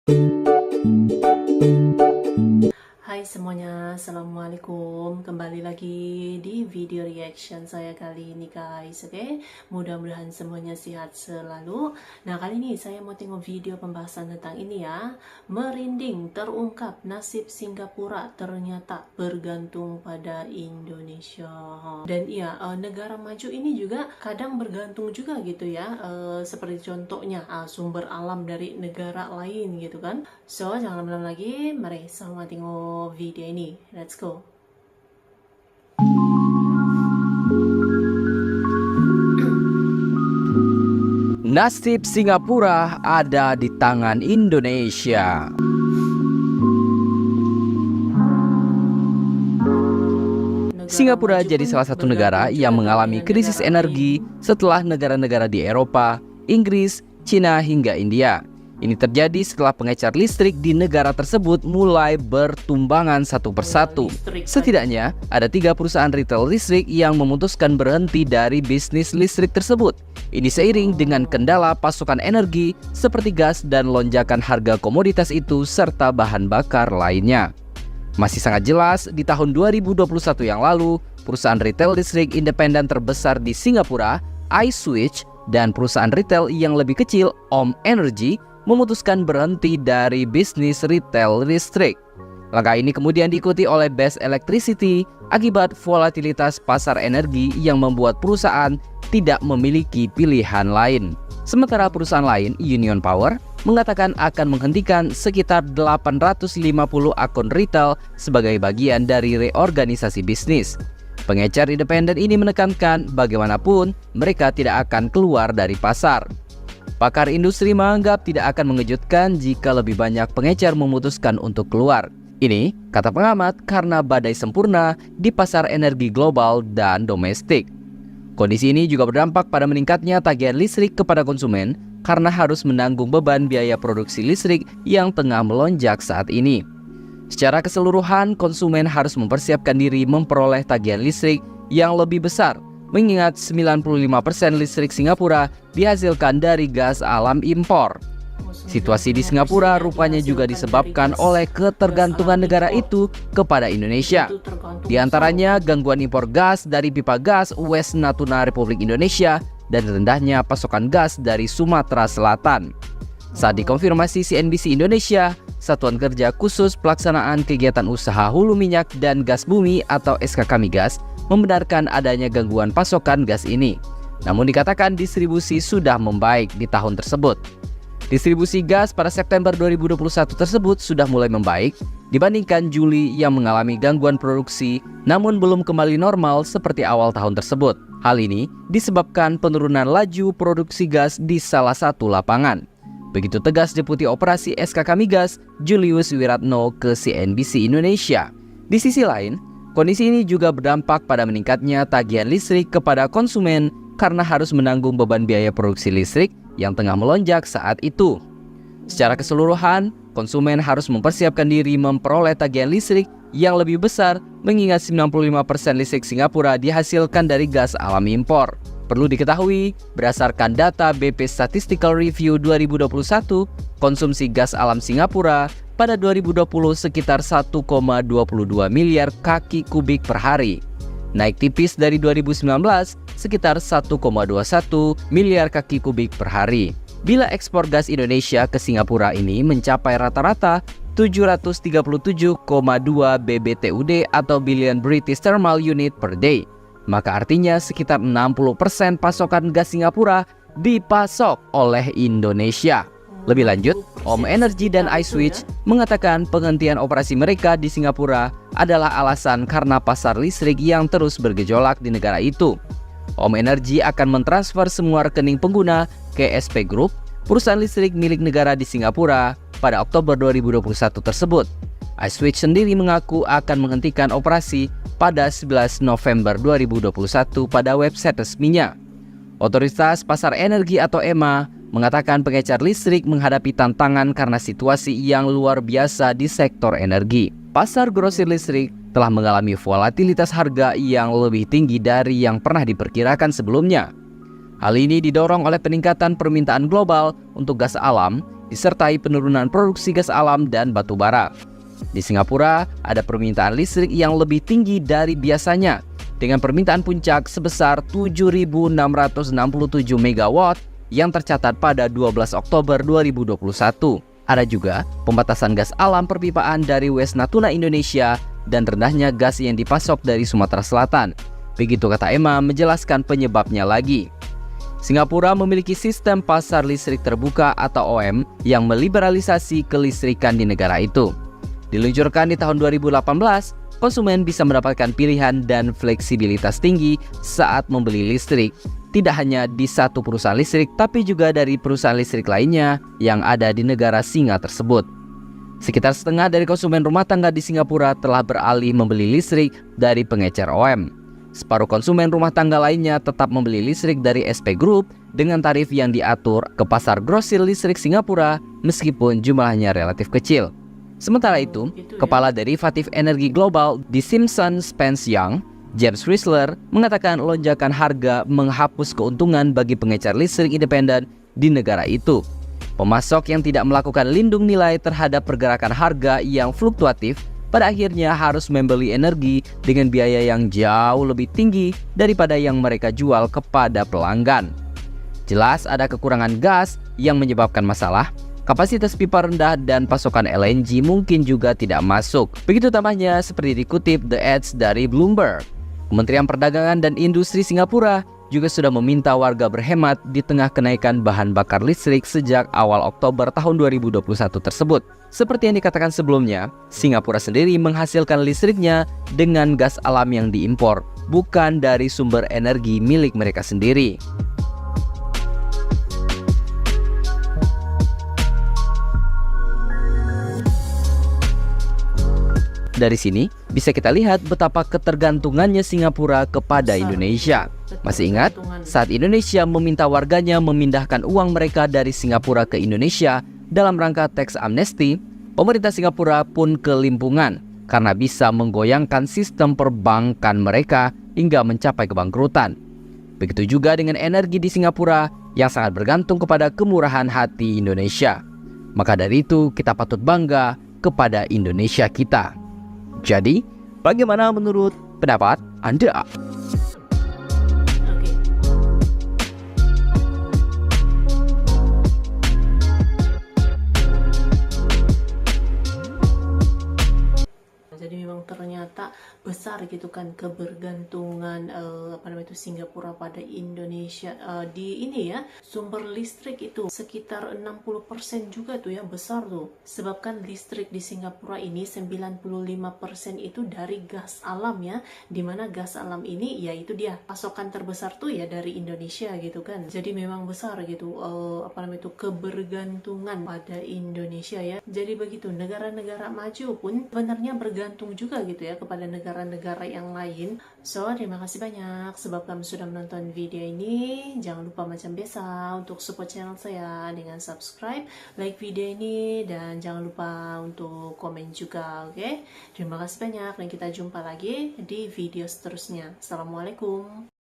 Hai semuanya, Assalamualaikum. Kembali lagi di video reaction saya kali ini guys. Oke, mudah-mudahan semuanya sehat selalu. Nah, kali ini saya mau tengok video pembahasan tentang ini ya. Merinding, terungkap nasib Singapura ternyata bergantung pada Indonesia. Dan iya, negara maju ini juga kadang bergantung juga gitu ya. Seperti contohnya sumber alam dari negara lain gitu kan. So, jangan lama-lama lagi, mari sama tengok video ini. Let's go. Nasib Singapura ada di tangan Indonesia. Singapura jadi salah satu negara yang mengalami krisis energi setelah negara-negara di Eropa, Inggris, Cina hingga India. Ini terjadi setelah pengecar listrik di negara tersebut mulai bertumbangan satu persatu. Setidaknya ada 3 perusahaan retail listrik yang memutuskan berhenti dari bisnis listrik tersebut. Ini seiring dengan kendala pasokan energi seperti gas dan lonjakan harga komoditas itu serta bahan bakar lainnya. Masih sangat jelas di tahun 2021 yang lalu, perusahaan retail listrik independen terbesar di Singapura, iSwitch, dan perusahaan retail yang lebih kecil, Om Energy, memutuskan berhenti dari bisnis retail listrik. Langkah ini kemudian diikuti oleh Best Electricity akibat volatilitas pasar energi yang membuat perusahaan tidak memiliki pilihan lain. Sementara perusahaan lain, Union Power, mengatakan akan menghentikan sekitar 850 akun retail sebagai bagian dari reorganisasi bisnis. Pengecar independen ini menekankan bagaimanapun mereka tidak akan keluar dari pasar. Pakar industri menganggap tidak akan mengejutkan jika lebih banyak pengecar memutuskan untuk keluar. Ini, kata pengamat, karena badai sempurna di pasar energi global dan domestik. Kondisi ini juga berdampak pada meningkatnya tagihan listrik kepada konsumen karena harus menanggung beban biaya produksi listrik yang tengah melonjak saat ini. Secara keseluruhan, konsumen harus mempersiapkan diri memperoleh tagihan listrik yang lebih besar, mengingat 95% listrik Singapura dihasilkan dari gas alam impor. Situasi di Singapura rupanya juga disebabkan oleh ketergantungan negara itu kepada Indonesia. Di antaranya gangguan impor gas dari pipa gas West Natuna Republik Indonesia dan rendahnya pasokan gas dari Sumatera Selatan. Saat dikonfirmasi CNBC Indonesia, Satuan Kerja Khusus Pelaksanaan Kegiatan Usaha Hulu Minyak dan Gas Bumi atau SKK Migas membenarkan adanya gangguan pasokan gas ini. Namun dikatakan distribusi sudah membaik di tahun tersebut. Distribusi gas pada September 2021 tersebut sudah mulai membaik dibandingkan Juli yang mengalami gangguan produksi namun belum kembali normal seperti awal tahun tersebut. Hal ini disebabkan penurunan laju produksi gas di salah satu lapangan. Begitu tegas Deputi Operasi SKK Migas Julius Wiratno ke CNBC Indonesia. Di sisi lain, kondisi ini juga berdampak pada meningkatnya tagihan listrik kepada konsumen karena harus menanggung beban biaya produksi listrik yang tengah melonjak saat itu. Secara keseluruhan, konsumen harus mempersiapkan diri memperoleh tagihan listrik yang lebih besar mengingat 95% listrik Singapura dihasilkan dari gas alam impor. Perlu diketahui, berdasarkan data BP Statistical Review 2021, konsumsi gas alam Singapura pada 2020 sekitar 1,22 miliar kaki kubik per hari. Naik tipis dari 2019 sekitar 1,21 miliar kaki kubik per hari. Bila ekspor gas Indonesia ke Singapura ini mencapai rata-rata 737,2 BBTUD atau Billion British Thermal Unit per day, maka artinya sekitar 60% pasokan gas Singapura dipasok oleh Indonesia. Lebih lanjut, Om Energy dan iSwitch mengatakan penghentian operasi mereka di Singapura adalah alasan karena pasar listrik yang terus bergejolak di negara itu. Om Energy akan mentransfer semua rekening pengguna ke SP Group, perusahaan listrik milik negara di Singapura, pada Oktober 2021 tersebut. iSwitch sendiri mengaku akan menghentikan operasi pada 11 November 2021 pada website resminya. Otoritas Pasar Energi atau EMA mengatakan pengecar listrik menghadapi tantangan karena situasi yang luar biasa di sektor energi. Pasar grosir listrik telah mengalami volatilitas harga yang lebih tinggi dari yang pernah diperkirakan sebelumnya. Hal ini didorong oleh peningkatan permintaan global untuk gas alam disertai penurunan produksi gas alam dan batu bara. Di Singapura, ada permintaan listrik yang lebih tinggi dari biasanya, dengan permintaan puncak sebesar 7.667 MW yang tercatat pada 12 Oktober 2021. Ada juga pembatasan gas alam perpipaan dari West Natuna Indonesia dan rendahnya gas yang dipasok dari Sumatera Selatan. Begitu kata Emma menjelaskan penyebabnya lagi. Singapura memiliki sistem pasar listrik terbuka atau OM yang meliberalisasi kelistrikan di negara itu. Diluncurkan di tahun 2018, konsumen bisa mendapatkan pilihan dan fleksibilitas tinggi saat membeli listrik, tidak hanya di satu perusahaan listrik, tapi juga dari perusahaan listrik lainnya yang ada di negara singa tersebut. Sekitar setengah dari konsumen rumah tangga di Singapura telah beralih membeli listrik dari pengecer OM. Separuh konsumen rumah tangga lainnya tetap membeli listrik dari SP Group dengan tarif yang diatur ke pasar grosir listrik Singapura meskipun jumlahnya relatif kecil. Sementara itu, Kepala Derivatif Energi Global di Simpson Spence Young, James Chrysler, mengatakan lonjakan harga menghapus keuntungan bagi pengecer listrik independen di negara itu. Pemasok yang tidak melakukan lindung nilai terhadap pergerakan harga yang fluktuatif pada akhirnya harus membeli energi dengan biaya yang jauh lebih tinggi daripada yang mereka jual kepada pelanggan. Jelas ada kekurangan gas yang menyebabkan masalah. Kapasitas pipa rendah dan pasokan LNG mungkin juga tidak masuk. Begitu tambahnya seperti dikutip The Edge dari Bloomberg. Kementerian Perdagangan dan Industri Singapura juga sudah meminta warga berhemat di tengah kenaikan bahan bakar listrik sejak awal Oktober tahun 2021 tersebut. Seperti yang dikatakan sebelumnya, Singapura sendiri menghasilkan listriknya dengan gas alam yang diimpor, bukan dari sumber energi milik mereka sendiri. Dari sini, bisa kita lihat betapa ketergantungannya Singapura kepada Indonesia. Masih ingat saat Indonesia meminta warganya memindahkan uang mereka dari Singapura ke Indonesia dalam rangka tax amnesty, pemerintah Singapura pun kelimpungan karena bisa menggoyangkan sistem perbankan mereka hingga mencapai kebangkrutan. Begitu juga dengan energi di Singapura yang sangat bergantung kepada kemurahan hati Indonesia. Maka dari itu kita patut bangga kepada Indonesia kita. Jadi, bagaimana menurut pendapat Anda? Jadi memang ternyata besar gitu kan kebergantungan Singapura pada Indonesia di ini ya, sumber listrik itu sekitar 60% juga tuh ya, besar tuh. Sebab kan listrik di Singapura ini 95% itu dari gas alam ya, dimana gas alam ini yaitu dia pasokan terbesar tuh ya dari Indonesia gitu kan. Jadi memang besar gitu kebergantungan pada Indonesia ya. Jadi begitu, negara-negara maju pun sebenarnya bergantung juga gitu ya kepada negara-negara yang lain. So, terima kasih banyak sebab kamu sudah menonton video ini. Jangan lupa macam biasa untuk support channel saya dengan subscribe, like video ini, dan jangan lupa untuk komen juga, oke? Terima kasih banyak dan kita jumpa lagi di video seterusnya. Assalamualaikum.